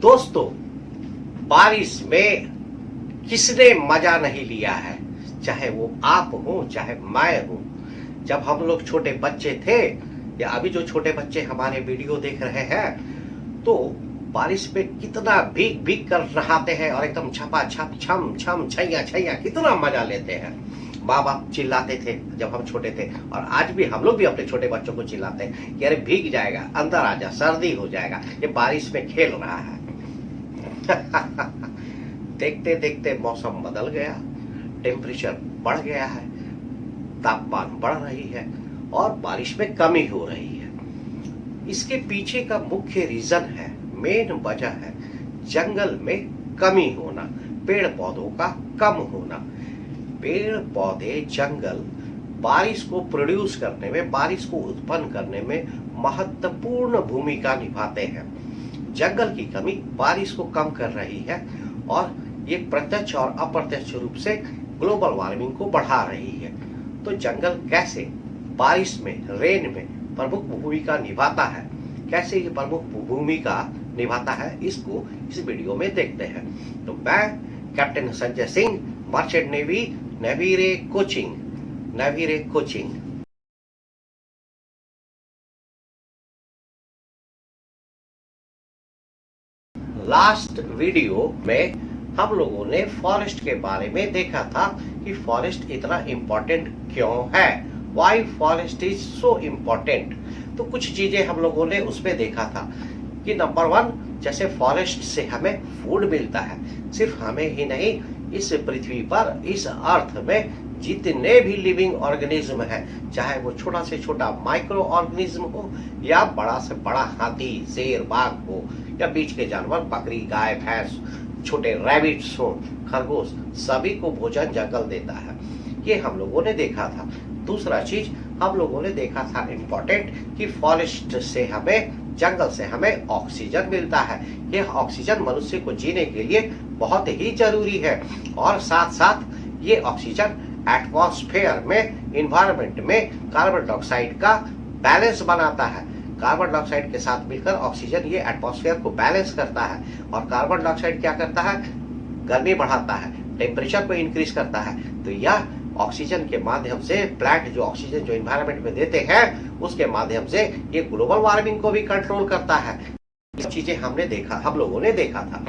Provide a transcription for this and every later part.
दोस्तों, बारिश में किसने मजा नहीं लिया है, चाहे वो आप हो चाहे मैं हूं। जब हम लोग छोटे बच्चे थे या अभी जो छोटे बच्चे हमारे वीडियो देख रहे हैं, तो बारिश में कितना भीग भीग कर नहाते हैं और एकदम छपा छप छम छम छैया छैया कितना मजा लेते हैं। माँ बाप चिल्लाते थे जब हम छोटे थे, और आज भी हम लोग भी अपने छोटे बच्चों को चिल्लाते हैं कि अरे भीग जाएगा, अंदर आ जा, सर्दी हो जाएगा, ये बारिश में खेल रहा है। देखते देखते मौसम बदल गया, टेम्परेचर बढ़ गया है, तापमान बढ़ रही है और बारिश में कमी हो रही है। इसके पीछे का मुख्य रीजन है, मेन वजह है जंगल में कमी होना, पेड़ पौधों का कम होना। पेड़ पौधे जंगल बारिश को प्रोड्यूस करने में, बारिश को उत्पन्न करने में महत्वपूर्ण भूमिका निभाते हैं। जंगल की कमी बारिश को कम कर रही है और ये प्रत्यक्ष और अप्रत्यक्ष रूप से ग्लोबल वार्मिंग को बढ़ा रही है। तो जंगल कैसे बारिश में, रेन में प्रमुख भूमिका निभाता है, कैसे ये प्रमुख भूमिका निभाता है, इसको इस वीडियो में देखते हैं। तो मैं captain Sanjay Singh, merchant navy, navy coaching. Last video में हम लोगों ने फॉरेस्ट के बारे में देखा था कि फॉरेस्ट इतना इम्पोर्टेंट क्यों है, why forest is so important. तो कुछ चीजें हम लोगों ने उसमें देखा था कि नंबर 1, जैसे फॉरेस्ट से हमें फूड मिलता है, सिर्फ हमें ही नहीं, इस पृथ्वी पर, इस अर्थ में जितने भी लिविंग ऑर्गेनिज्म है, चाहे वो छोटा से छोटा माइक्रो ऑर्गेनिज्म हो या बड़ा से बड़ा हाथी, शेर, बाघ हो, या बीच के जानवर बकरी, गाय, भैंस, छोटे रैबिट्स हो, खरगोश, सभी को भोजन जंगल देता है। ये हम लोगों ने देखा था। दूसरा चीज हम लोगों ने देखा था इम्पोर्टेंट कि फॉरेस्ट से हमें, जंगल से हमें ऑक्सीजन मिलता है। यह ऑक्सीजन मनुष्य को जीने के लिए बहुत ही जरूरी है और साथ साथ ये ऑक्सीजन एटमॉस्फेयर में, इन्वायरमेंट में कार्बन डाइऑक्साइड का बैलेंस बनाता है। कार्बन डाइऑक्साइड के साथ मिलकर ऑक्सीजन ये एटमॉस्फेयर को बैलेंस करता है। और कार्बन डाइऑक्साइड क्या करता है? गर्मी बढ़ाता है, टेम्परेचर को इंक्रीज करता है। तो यह ऑक्सीजन के माध्यम से, प्लांट जो ऑक्सीजन जो इन्वायरमेंट में देते हैं, उसके माध्यम से ये ग्लोबल वार्मिंग को भी कंट्रोल करता है। ये चीजें हम लोगों ने देखा था।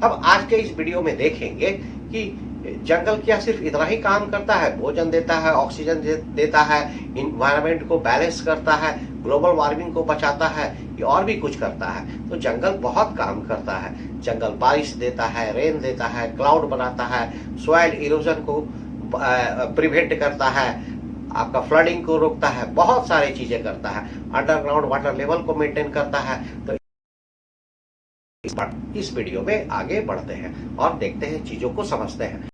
अब आज के इस वीडियो में देखेंगे कि जंगल क्या सिर्फ इतना ही काम करता है, भोजन देता है, ऑक्सीजन देता है, इन्वायरमेंट को बैलेंस करता है, ग्लोबल वार्मिंग को बचाता है, ये और भी कुछ करता है। तो जंगल बहुत काम करता है। जंगल बारिश देता है, रेन देता है, क्लाउड बनाता है, सॉइल इरोजन को प्रिवेंट करता है, आपका फ्लडिंग को रोकता है, बहुत सारी चीजें करता है, अंडरग्राउंड वाटर लेवल को मेंटेन करता है। तो इस वीडियो में आगे बढ़ते हैं और देखते हैं, चीजों को समझते हैं।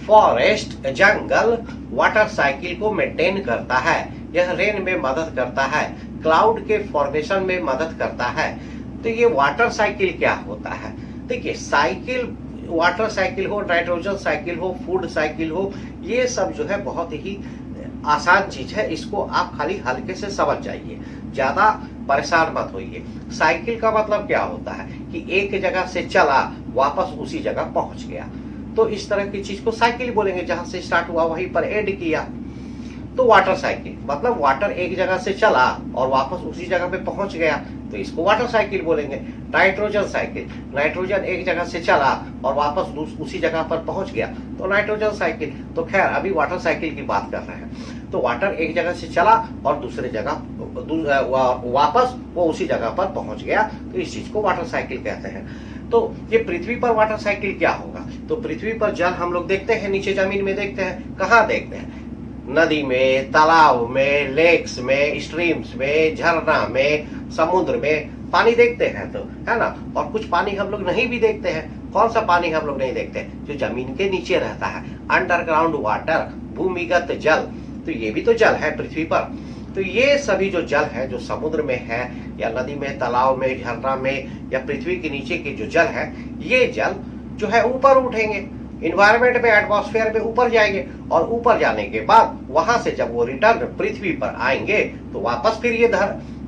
फॉरेस्ट, जंगल वाटर साइकिल को मेंटेन करता है। यह रेन में मदद करता है, क्लाउड के फॉर्मेशन में मदद करता है। तो ये वाटर साइकिल क्या होता है? देखिए, साइकिल, वाटर साइकिल हो, नाइट्रोजन साइकिल हो, फूड साइकिल हो, ये सब जो है बहुत ही आसान चीज है। इसको आप खाली हल्के से समझ जाइए, ज्यादा परेशान मत होइए। साइकिल का मतलब क्या होता है कि एक जगह से चला, वापस उसी जगह पहुंच गया। तो इस तरह की चीज को साइकिल बोलेंगे, जहां से स्टार्ट हुआ वहीं पर एंड किया। तो वाटर साइकिल मतलब वाटर एक जगह से चला और वापस उसी जगह पे पहुंच गया, तो इसको वाटर साइकिल बोलेंगे। नाइट्रोजन साइकिल, नाइट्रोजन एक जगह से चला और वापस उसी जगह पर पहुंच गया, तो नाइट्रोजन साइकिल। तो खैर, अभी वाटर साइकिल की बात कर रहे हैं। तो वाटर एक जगह से चला और दूसरे जगह वापस वो उसी जगह पर पहुंच गया, तो इस चीज को वाटर साइकिल कहते हैं। तो ये पृथ्वी पर वाटर साइकिल क्या होगा? तो पृथ्वी पर जल हम लोग देखते हैं, नीचे जमीन में देखते हैं। कहाँ देखते हैं? नदी में, तालाब में, लेक्स में, स्ट्रीम्स में, झरना में, समुद्र में पानी देखते हैं, तो है ना। और कुछ पानी हम लोग नहीं भी देखते हैं। कौन सा पानी हम लोग नहीं देखते? जो जमीन के नीचे रहता है, अंडरग्राउंड वाटर, भूमिगत जल। तो ये भी तो जल है पृथ्वी पर। तो ये सभी जो जल है, जो समुद्र में है या नदी में, तालाब में, झरना में, या पृथ्वी के नीचे के जो जल है, ये जल जो है ऊपर उठेंगे। इन्वायरमेंट में, एटमॉस्फेयर में ऊपर जाएंगे और ऊपर जाने के बाद वहां से जब वो रिटर्न पृथ्वी पर आएंगे तो वापस फिर ये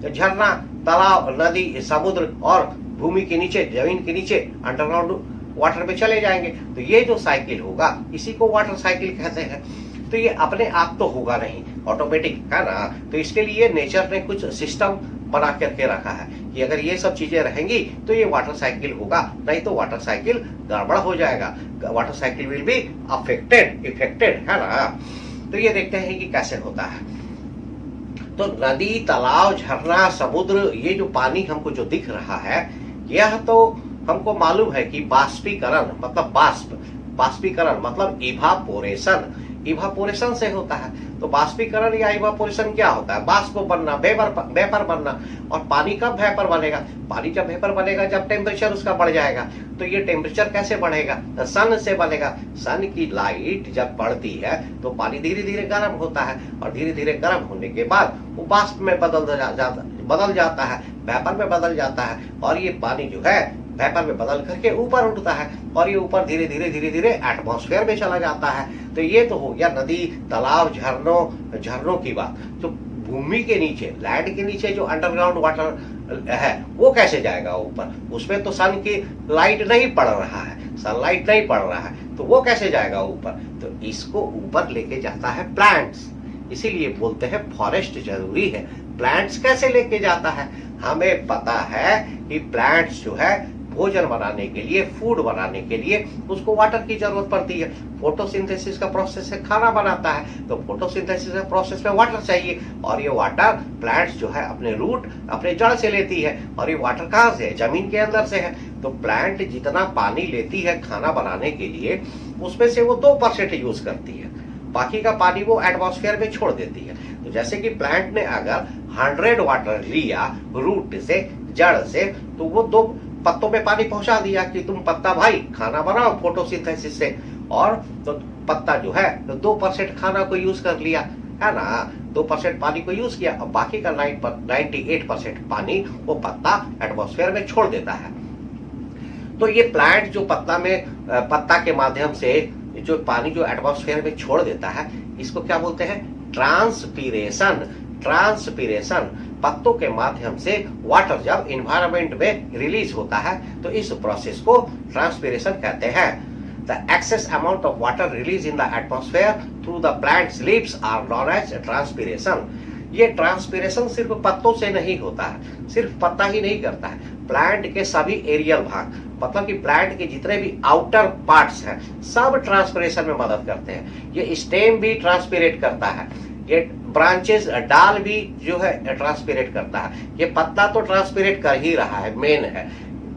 झरना, तालाब, नदी, समुद्र और भूमि के नीचे, जमीन के नीचे अंडरग्राउंड वाटर में चले जाएंगे। तो ये जो साइकिल होगा इसी को वाटर साइकिल कहते हैं। तो ये अपने आप तो होगा नहीं, ऑटोमेटिक है ना। तो इसके लिए नेचर ने कुछ सिस्टम बना करके रखा है कि अगर ये सब चीजें रहेंगी तो ये वाटर साइकिल होगा, नहीं तो वाटर साइकिल गड़बड़ हो जाएगा, water cycle will be affected, है ना। तो ये देखते हैं कि कैसे होता है। तो नदी, तालाब, झरना, समुद्र, ये जो पानी हमको जो दिख रहा है, यह तो हमको मालूम है कि बाष्पीकरण मतलब बाष्पीकरण मतलब इवापोरेशन से होता है। तो बाष्पीकरण या इवापोरेशन क्या होता है? बाष्प बनना, वेपर बनना। और पानी कब वेपर बनेगा? पानी जब वेपर बनेगा जब टेम्परेचर उसका बढ़ जाएगा। तो ये टेम्परेचर कैसे बढ़ेगा? तो सन से बनेगा। सन की लाइट जब बढ़ती है तो पानी धीरे धीरे गर्म होता है और धीरे धीरे गर्म होने के बाद वो बाष्प में बदल जाता है, वेपर में बदल जाता है। और ये पानी जो है वेपर में बदल करके ऊपर उठता है और ये ऊपर धीरे धीरे एटमॉस्फेयर में चला जाता है। तो ये तो हो गया नदी, तालाब, झरनों की बात। जो भूमि के नीचे, लैंड के नीचे जो अंडरग्राउंड वाटर है वो कैसे जाएगा ऊपर? उसमें तो सन की लाइट नहीं पड़ रहा है, सनलाइट नहीं पड़ रहा है, तो वो कैसे जाएगा ऊपर? तो इसको ऊपर लेके जाता है प्लांट्स। इसीलिए बोलते हैं फॉरेस्ट जरूरी है। प्लांट्स कैसे लेके जाता है? हमें पता है कि प्लांट्स जो है भोजन बनाने के लिए, फूड बनाने के लिए उसको वाटर की जरूरत पड़ती है। फोटोसिंथेसिस का प्रोसेस से खाना बनाता है, तो फोटोसिंथेसिस का प्रोसेस में वाटर चाहिए। और ये वाटर प्लांट्स जो है अपने रूट, अपने जड़ से लेती है। और ये वाटर कहाँ से है? जमीन के अंदर से है। तो प्लांट जितना पानी लेती है खाना बनाने के लिए, उसमें से वो 2% यूज करती है, बाकी का पानी वो एटमॉस्फेयर में छोड़ देती है। तो जैसे कि प्लांट ने अगर 100 वाटर लिया रूट से, जड़ से, तो वो 2 पत्तों में पानी पहुंचा दिया कि तुम पत्ता भाई खाना बनाओ फोटोसिंथेसिस से। और तो पत्ता जो है तो 2% खाना को यूज कर लिया, है ना। 2% पानी को यूज किया और बाकी का 98% पानी वो पत्ता एटमॉस्फेयर में छोड़ देता है। तो ये प्लांट जो पत्ता के माध्यम से जो पानी जो एटमॉस्फेयर में छोड़ देता है, इसको क्या बोलते हैं? ट्रांसपीरेशन। पत्तों के माध्यम से वाटर जब इन्वायरमेंट में रिलीज होता है तो इस प्रोसेस को ट्रांसपीरेशन कहते हैं। The excess amount of water release in the atmosphere through the plants leaves are known as transpiration. ये ट्रांसपीरेशन सिर्फ पत्तों से नहीं होता है, सिर्फ पत्ता ही नहीं करता है, प्लांट के सभी एरियल भाग, मतलब कि प्लांट के जितने भी आउटर पार्ट्स हैं सब ट्रांसपीरेशन में मदद करते हैं। ये स्टेम भी ट्रांसपीरेट करता है, ये ब्रांचेस, डाल भी जो है ट्रांसपीरेट करता है। ये पत्ता तो ट्रांसपीरेट कर ही रहा है, मेन है।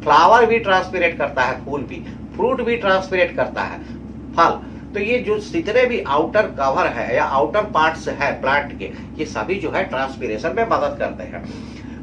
फ्लावर भी ट्रांसपीरेट करता है, फूल भी, फ्रूट भी ट्रांसपीरेट करता है, फल। तो ये जो जितने भी आउटर कवर है या आउटर पार्ट्स है प्लांट के, ये सभी जो है ट्रांसपीरेशन में मदद करते हैं।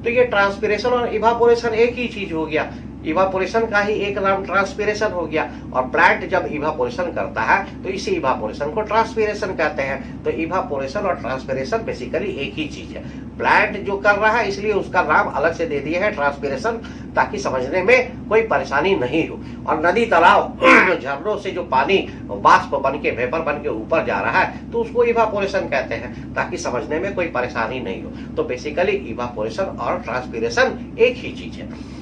तो ये ट्रांसपीरेशन और इवापोरेशन एक ही चीज हो गया। इवापोरेशन का ही एक नाम ट्रांसपीरेशन हो गया। और प्लांट जब इवापोरेशन करता है तो इसी इवापोरेशन को ट्रांसपीरेशन कहते हैं। तो इवापोरेशन और ट्रांसपीरेशन बेसिकली एक ही चीज है। प्लांट जो कर रहा है इसलिए उसका नाम अलग से दे दिया है ट्रांसपीरेशन, ताकि समझने में कोई परेशानी नहीं हो। और नदी, तालाब, झरनों से जो पानी बाष्प बन के, वेपर बन के ऊपर जा रहा है तो उसको इवापोरेशन कहते हैं, ताकि समझने में कोई परेशानी नहीं हो। तो बेसिकली इवापोरेशन और ट्रांसपीरेशन एक ही चीज है।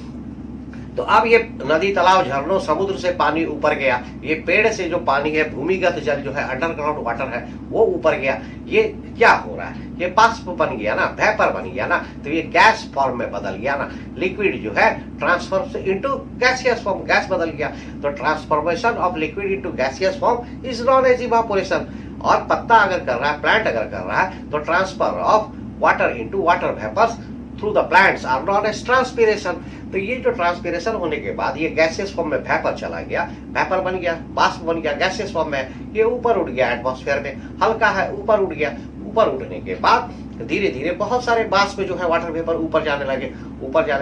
तो अब ये नदी, तालाब, झरनों, समुद्र से पानी ऊपर गया, ये पेड़ से जो पानी है, भूमिगत जल जो है, अंडरग्राउंड वाटर है, वो ऊपर गया। ये क्या हो रहा है? ये बाष्प बन गया ना, वेपर बन गया ना, तो ये गैस फॉर्म में बदल गया ना। लिक्विड जो है transfer into gaseous form, gas बदल गया। तो transformation of liquid into gaseous form is known as evaporation. और पत्ता अगर कर रहा है, प्लांट अगर कर रहा है, तो transfer of water into water vapours through the plants are known as transpiration. तो ये जो ट्रांसपीरेशन होने के बाद ये गैसियस फॉर्म में वेपर चला गया, वेपर बन गया, बाष्प बन गया गैसियस फॉर्म में, ये ऊपर उठ गया एटमॉस्फेयर में, हल्का है ऊपर उठ गया। ऊपर उठने के बाद धीरे धीरे बहुत सारे बाष्प जो है, वाटर वेपर ऊपर जाने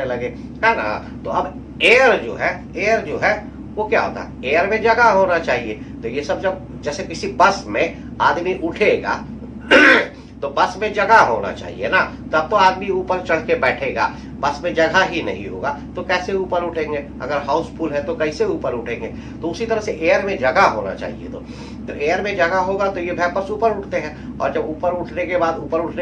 लगे, है ना। तो अब एयर जो है वो क्या होता है? एयर में जगह होना चाहिए। तो ये सब जब जैसे किसी बस में आदमी उठेगा तो बस में जगह होना चाहिए ना, तब तो आदमी ऊपर चढ़ के बैठेगा। बस में जगह ही नहीं होगा तो कैसे ऊपर उठेंगे? अगर हाउसफुल है तो कैसे ऊपर उठेंगे? तो उसी तरह से एयर में जगह होना चाहिए। तो एयर में जगह होगा तो ये वेपर्स ऊपर उठते हैं, और जब ऊपर उठने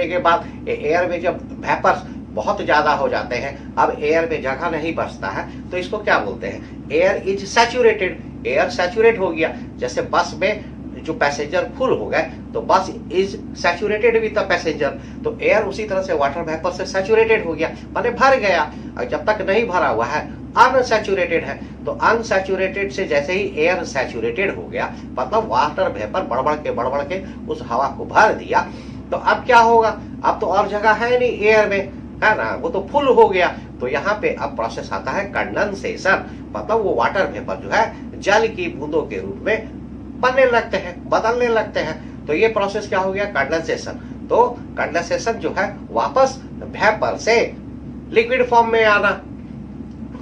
के बाद एयर में जब वेपर्स बहुत ज्यादा हो जाते हैं, अब एयर में जगह नहीं बचता है, तो इसको क्या बोलते हैं? Air is saturated. Air saturate हो गया। जैसे बस में जो पैसेंजर फुल हो गए तो बस is saturated with the passenger, तो एयर उसी तरह से वाटर वेपर से सैचुरेटेड हो गया, माने भर गया। और जब तक नहीं भरा हुआ है अनसैचुरेटेड है, तो अनसैचुरेटेड से जैसे ही एयर सैचुरेटेड हो गया, मतलब वाटर वेपर बढ़ के उस हवा को भर दिया, तो अब क्या होगा? अब तो और जगह है नहीं एयर में, है ना, वो तो फुल हो गया। तो यहाँ पे अब प्रोसेस आता है कंडेंसेशन, मतलब वो वाटर वेपर जो है जल की बूंदों के रूप में बनने लगते हैं, बदलने लगते हैं। तो ये प्रोसेस क्या हो गया? कंडेंसेशन। तो कंडेंसेशन जो है वापस वेपर से लिक्विड फॉर्म में आना,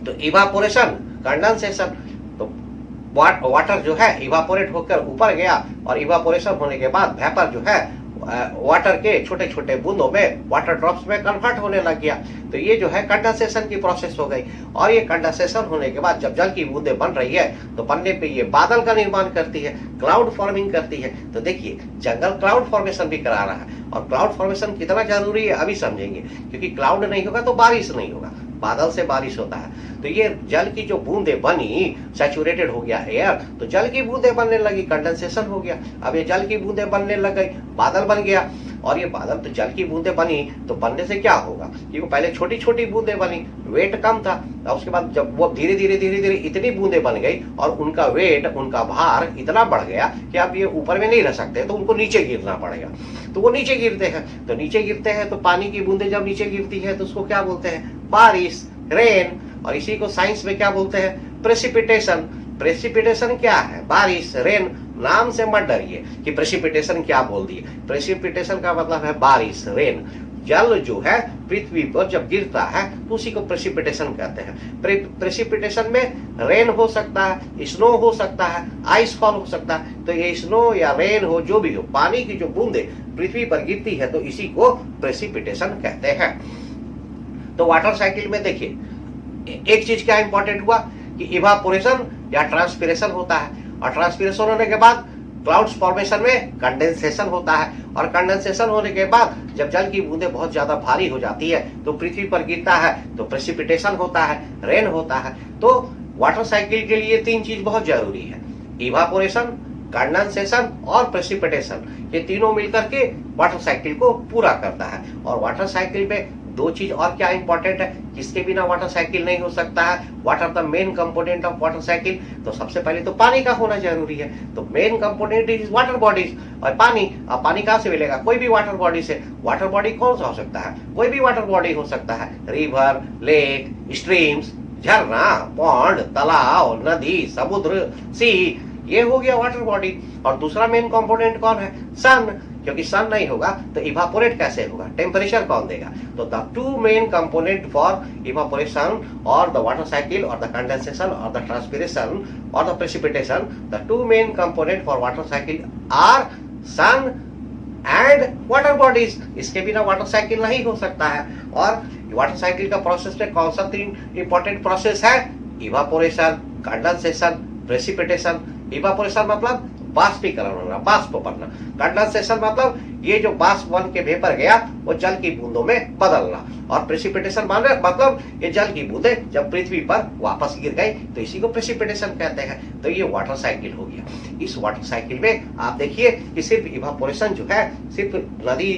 तो इवापोरेशन, कंडेंसेशन। तो वाटर जो है इवापोरेट होकर ऊपर गया, और इवापोरेशन होने के बाद वेपर जो है वाटर के छोटे छोटे बूंदों में, वाटर ड्रॉप्स में कन्वर्ट होने लग गया। तो ये जो है कंडेंसेशन की प्रोसेस हो गई। और ये कंडेंसेशन होने के बाद जब जल की बूंदें बन रही है, तो बनने पे ये बादल का निर्माण करती है, क्लाउड फॉर्मिंग करती है। तो देखिए जंगल क्लाउड फॉर्मेशन भी करा रहा है, और क्लाउड फॉर्मेशन कितना जरूरी है अभी समझेंगे, क्योंकि क्लाउड नहीं होगा तो बारिश नहीं होगा, बादल से बारिश होता है। तो ये जल की जो बूंदें बनी, सैचुरेटेड हो गया एयर, तो जल की बूंदें बनने लगी, कंडेंसेशन हो गया। अब ये जल की बूंदें बनने लग गई, बादल बन गया। और ये बादल तो जल की बूंदें बनी, तो बनने से क्या होगा? ये पहले छोटी छोटी बूंदें बनी, वेट कम था, और उसके बाद जब वो धीरे धीरे इतनी बूंदें बन गई, और उनका वेट, उनका भार इतना बढ़ गया कि अब ये ऊपर में नहीं रह सकते, तो उनको नीचे गिरना पड़ेगा। तो वो नीचे गिरते हैं, तो नीचे गिरते हैं तो पानी की बूंदें जब नीचे गिरती है तो उसको क्या बोलते हैं? बारिश, रेन। और इसी को साइंस में क्या बोलते हैं? प्रेसिपिटेशन। प्रेसिपिटेशन क्या है? बारिश, रेन। नाम से मत डरिए कि प्रेसिपिटेशन क्या बोल दिए। प्रेसिपिटेशन का मतलब है बारिश, रेन। जल जो है पृथ्वी पर जब गिरता है तो उसी को प्रेसिपिटेशन कहते हैं। प्रेसिपिटेशन में रेन हो सकता है, स्नो हो सकता है, आइस फॉल हो सकता है। तो ये स्नो या रेन हो, जो भी हो, पानी की जो बूंदें पृथ्वी पर गिरती है, तो इसी को प्रेसिपिटेशन कहते हैं। तो वाटर साइकिल में देखिए एक चीज क्या इंपॉर्टेंट हुआ कि इवापोरेशन या ट्रांसपिरेशन होता है, और ट्रांसपिरेशन होने के बाद क्लाउड्स फॉर्मेशन में कंडेंसेशन होता है, और कंडेंसेशन होने के बाद जब जल की बूंदें बहुत ज्यादा भारी हो जाती है तो पृथ्वी पर गिरता है, तो प्रेसिपिटेशन होता है, रेन होता है। तो वाटर साइकिल के लिए तीन चीज बहुत जरूरी है: इवापोरेशन, कंडेंसेशन और प्रेसिपिटेशन। ये तीनों मिलकर के वाटर साइकिल को पूरा करता है। और वाटर साइकिल में दो चीज और क्या इंपॉर्टेंट है, जिसके बिना वाटर साइकिल नहीं हो सकता है। What are the main component of water cycle? तो सबसे पहले तो पानी का होना जरूरी है। तो main component is water bodies, और पानी। अब पानी कहाँ से मिलेगा? कोई भी वाटर बॉडी से। वाटर बॉडी कौन सा हो सकता है? कोई भी वाटर बॉडी हो सकता है, रिवर, लेक, स्ट्रीम्स, झरना, पॉन्ड, तालाब, नदी, समुद्र, सी, ये हो गया वाटर बॉडी। और दूसरा मेन कंपोनेंट कौन है? सन। क्योंकि सन नहीं होगा तो इवापोरेट कैसे होगा? टेम्परेचर कौन देगा? तो the two main component for evaporation और द वाटर साइकिल और द कंडेंसेशन और द ट्रांसपिरेशन और the precipitation, the two main component for water cycle are sun and water bodies. इसके बिना वाटर साइकिल नहीं हो सकता है। और वाटर साइकिल का प्रोसेस में कौन सा तीन इंपॉर्टेंट प्रोसेस है? Evaporation, condensation, precipitation. इवापोरेशन मतलब बाष्पीकरण होना, बाष्प बनना। कंडेंसेशन मतलब ये जो बाष्प बन के वेपर गया वो जल की बूंदों में बदलना। और प्रेसिपिटेशन मतलब ये जल की बूंदें जब पृथ्वी पर वापस गिर गई, तो इसी को प्रेसिपिटेशन कहते हैं। तो ये वाटर साइकिल हो गया। इस वाटर साइकिल में आप देखिए कि सिर्फ इवापोरेशन जो है सिर्फ नदी,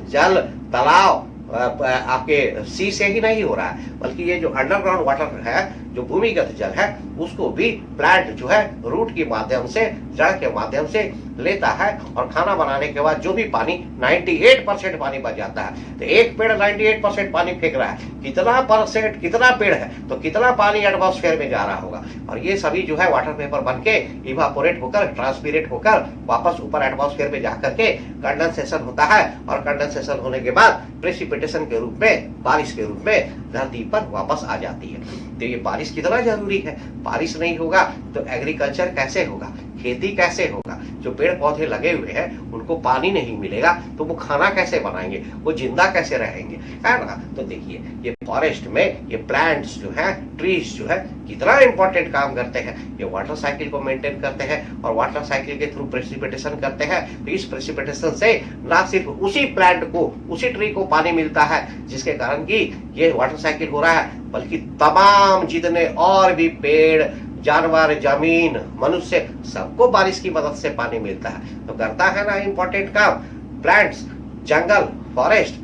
जल, तालाब, आपके सी से ही नहीं हो रहा है, बल्कि ये जो अंडरग्राउंड वाटर है, जो भूमिगत जल है, उसको भी प्लांट जो है रूट के माध्यम से, जड़ के माध्यम से लेता है। और खाना बनाने के बाद जो भी पानी 98% पानी बच जाता है। तो एक पेड़ 98% पानी फेंक रहा है, कितना परसेंट, कितना पेड़ है तो कितना पानी एटमॉस्फेयर में जा रहा होगा। और ये सभी जो है वाटर वेपर बन के इवापोरेट होकर, ट्रांसपिरेट होकर वापस ऊपर एटमॉस्फेयर में जाकर के कंडेंसेशन होता है। और कंडेंसेशन होने के बाद प्रेसिपिटेशन के रूप में, बारिश के रूप में धरती पर वापस आ जाती है। तो ये बारिश कितना जरूरी है। बारिश नहीं होगा तो एग्रीकल्चर कैसे होगा, खेती कैसे होगा, जो पेड़ पौधे लगे हुए हैं उनको पानी नहीं मिलेगा तो वो खाना कैसे बनाएंगे, वो जिंदा कैसे रहेंगे, है ना। तो देखिए ये फॉरेस्ट में ये प्लांट्स जो है, ट्रीज जो है, कितना इंपॉर्टेंट काम करते हैं। ये वाटर साइकिल को मेंटेन करते हैं और वाटर साइकिल के थ्रू प्रेसिपिटेशन करते हैं। तो इस प्रेसिपिटेशन से ना सिर्फ उसी प्लांट को, उसी ट्री को पानी मिलता है जिसके कारण कि ये वाटर साइकिल हो रहा है, बल्कि तमाम जितने और भी पेड़, जानवर, जमीन, मनुष्य, सबको बारिश की मदद से पानी मिलता है। तो करता है ना इंपॉर्टेंट काम प्लांट्स, जंगल, फॉरेस्ट।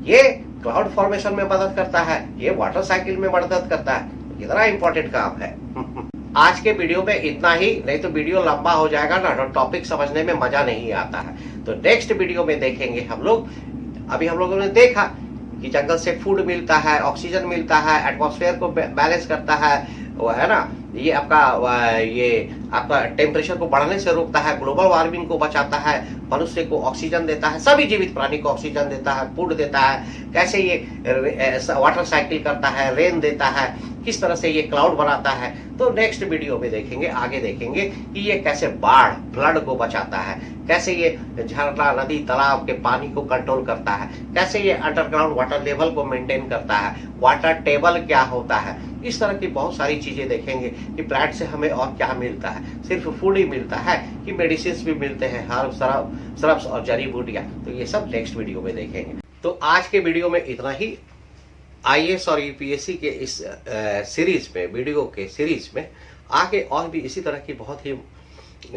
ये क्लाउड फॉर्मेशन में मदद करता है, ये वाटर साइकिल में मदद करता है। कितना इंपॉर्टेंट काम है। आज के वीडियो में इतना ही, नहीं तो वीडियो लंबा हो जाएगा ना, तो टॉपिक समझने में मजा नहीं आता है। तो नेक्स्ट वीडियो में देखेंगे हम लोग। अभी हम लोगों ने देखा कि जंगल से फूड मिलता है, ऑक्सीजन मिलता है, एटमॉस्फेयर को बैलेंस करता है, वो है ना, ये आपका टेम्परेचर को बढ़ने से रोकता है, ग्लोबल वार्मिंग को बचाता है, मनुष्य को ऑक्सीजन देता है, सभी जीवित प्राणी को ऑक्सीजन देता है, फूड देता है, कैसे ये वाटर साइकिल करता है, रेन देता है, किस तरह से ये क्लाउड बनाता है। तो नेक्स्ट वीडियो में देखेंगे, आगे देखेंगे कि ये कैसे बाढ़, फ्लड को बचाता है, कैसे ये झरना, नदी, तालाब के पानी को कंट्रोल करता है, कैसे ये अंडरग्राउंड वाटर लेवल को मेंटेन करता है, वाटर टेबल क्या होता है। इस तरह की बहुत सारी चीजें देखेंगे कि प्लांट से हमें और क्या मिलता है। सिर्फ फूड ही मिलता है कि मेडिसिन भी मिलते हैं, हर्ब, श्रब्स और जड़ी बूटियां। तो ये सब नेक्स्ट वीडियो में देखेंगे। तो आज के वीडियो में इतना ही। आईएएस और यूपीएससी के इस सीरीज में, वीडियो के सीरीज में आगे और भी इसी तरह की बहुत ही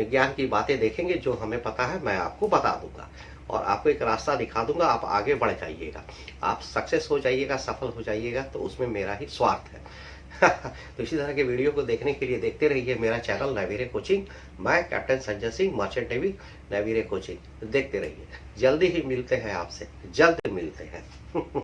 ज्ञान की बातें देखेंगे। जो हमें पता है मैं आपको बता दूंगा और आपको एक रास्ता दिखा दूंगा। आप आगे बढ़ जाइएगा, आप सक्सेस हो जाइएगा, सफल हो जाइएगा, तो उसमें मेरा ही स्वार्थ है। तो इसी तरह के वीडियो को देखने के लिए देखते रहिए मेरा चैनल नेविरे कोचिंग। मैं captain Sanjay Singh, merchant navy, नेविरे कोचिंग। देखते रहिए। जल्दी ही मिलते हैं आपसे, जल्द मिलते हैं।